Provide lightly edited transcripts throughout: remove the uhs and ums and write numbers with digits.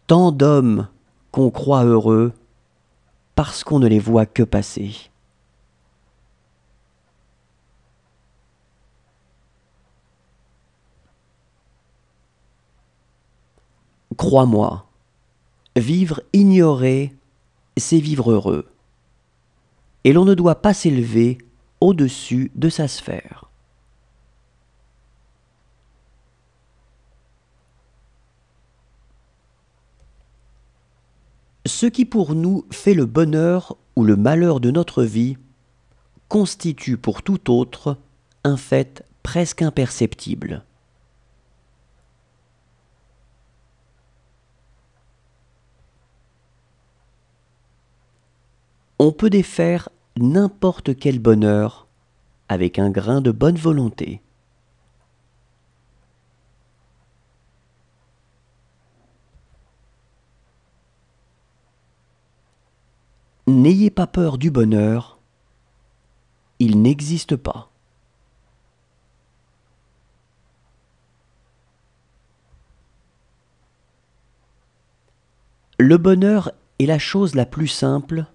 Tant d'hommes qu'on croit heureux parce qu'on ne les voit que passer. Crois-moi, vivre ignoré, c'est vivre heureux. Et l'on ne doit pas s'élever au-dessus de sa sphère. Ce qui pour nous fait le bonheur ou le malheur de notre vie constitue pour tout autre un fait presque imperceptible. On peut défaire n'importe quel bonheur avec un grain de bonne volonté. N'ayez pas peur du bonheur, il n'existe pas. Le bonheur est la chose la plus simple,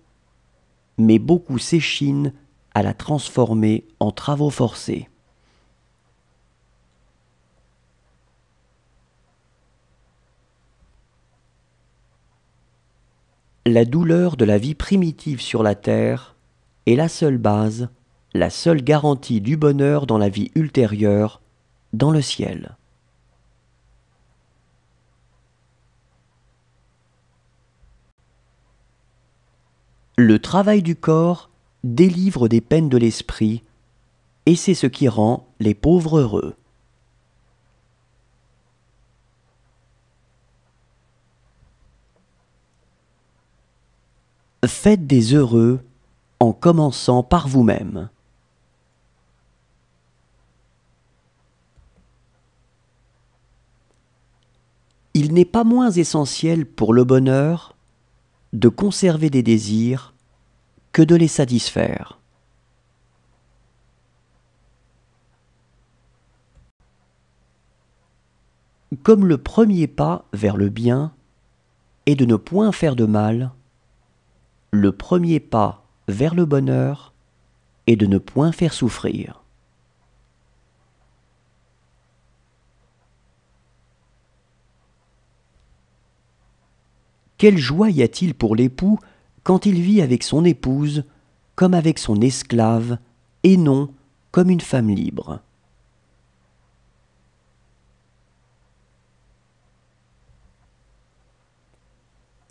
mais beaucoup s'échinent à la transformer en travaux forcés. La douleur de la vie primitive sur la terre est la seule base, la seule garantie du bonheur dans la vie ultérieure, dans le ciel. Le travail du corps délivre des peines de l'esprit, et c'est ce qui rend les pauvres heureux. Faites des heureux en commençant par vous-même. Il n'est pas moins essentiel pour le bonheur de conserver des désirs que de les satisfaire. Comme le premier pas vers le bien est de ne point faire de mal, le premier pas vers le bonheur est de ne point faire souffrir. Quelle joie y a-t-il pour l'époux quand il vit avec son épouse comme avec son esclave et non comme une femme libre.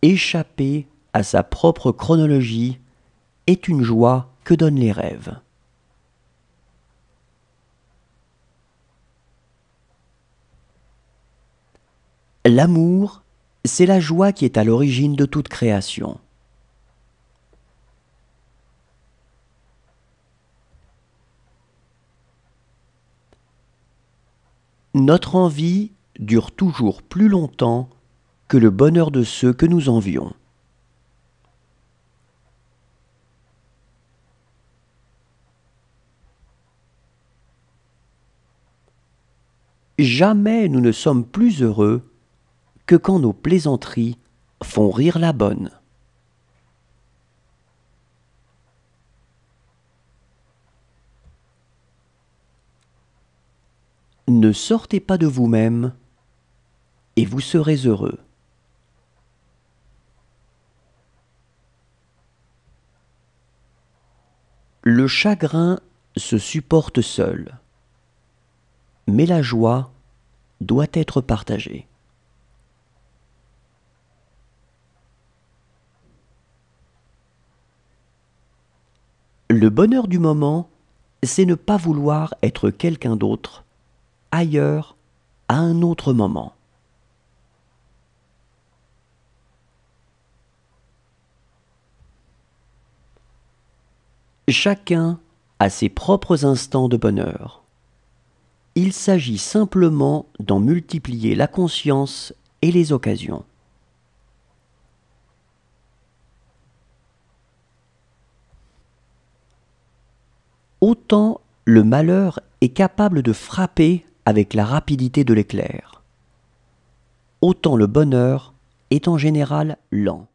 Échapper à sa propre chronologie est une joie que donnent les rêves. L'amour, c'est la joie qui est à l'origine de toute création. Notre envie dure toujours plus longtemps que le bonheur de ceux que nous envions. Jamais nous ne sommes plus heureux que quand nos plaisanteries font rire la bonne. Ne sortez pas de vous-même et vous serez heureux. Le chagrin se supporte seul, mais la joie doit être partagée. Le bonheur du moment, c'est ne pas vouloir être quelqu'un d'autre, ailleurs, à un autre moment. Chacun a ses propres instants de bonheur. Il s'agit simplement d'en multiplier la conscience et les occasions. Autant le malheur est capable de frapper avec la rapidité de l'éclair, autant le bonheur est en général lent.